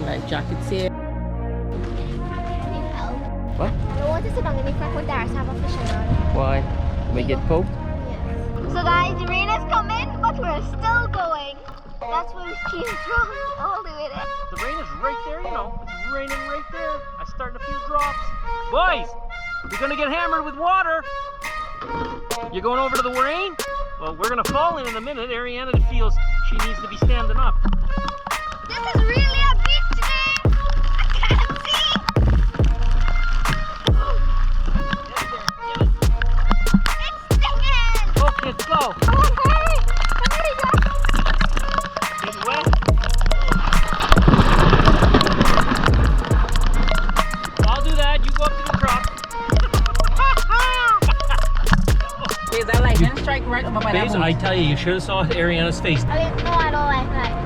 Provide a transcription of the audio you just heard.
life jacket sale. Need help. What? I want to sit on the front with Dars have a fishing rod. Why? We get poked? Yes. So guys, the rain has come in, but we're still going. That's where we came from, all the way there. The rain is right there, you know. It's raining right there. I started a few drops. Boys, you're gonna get hammered with water. You're going over to the rain? Well, we're gonna fall in a minute. Ariana feels she needs to be standing up. This is really a beach today. I can't see. It's stinging. Go, kids, go. Oh, hurry. Hurry, guys. It's wet. I'll do that. You go up to the truck. Is that lightning strike right over my Basil, I tell you, you should have saw Ariana's face. No, I don't like that.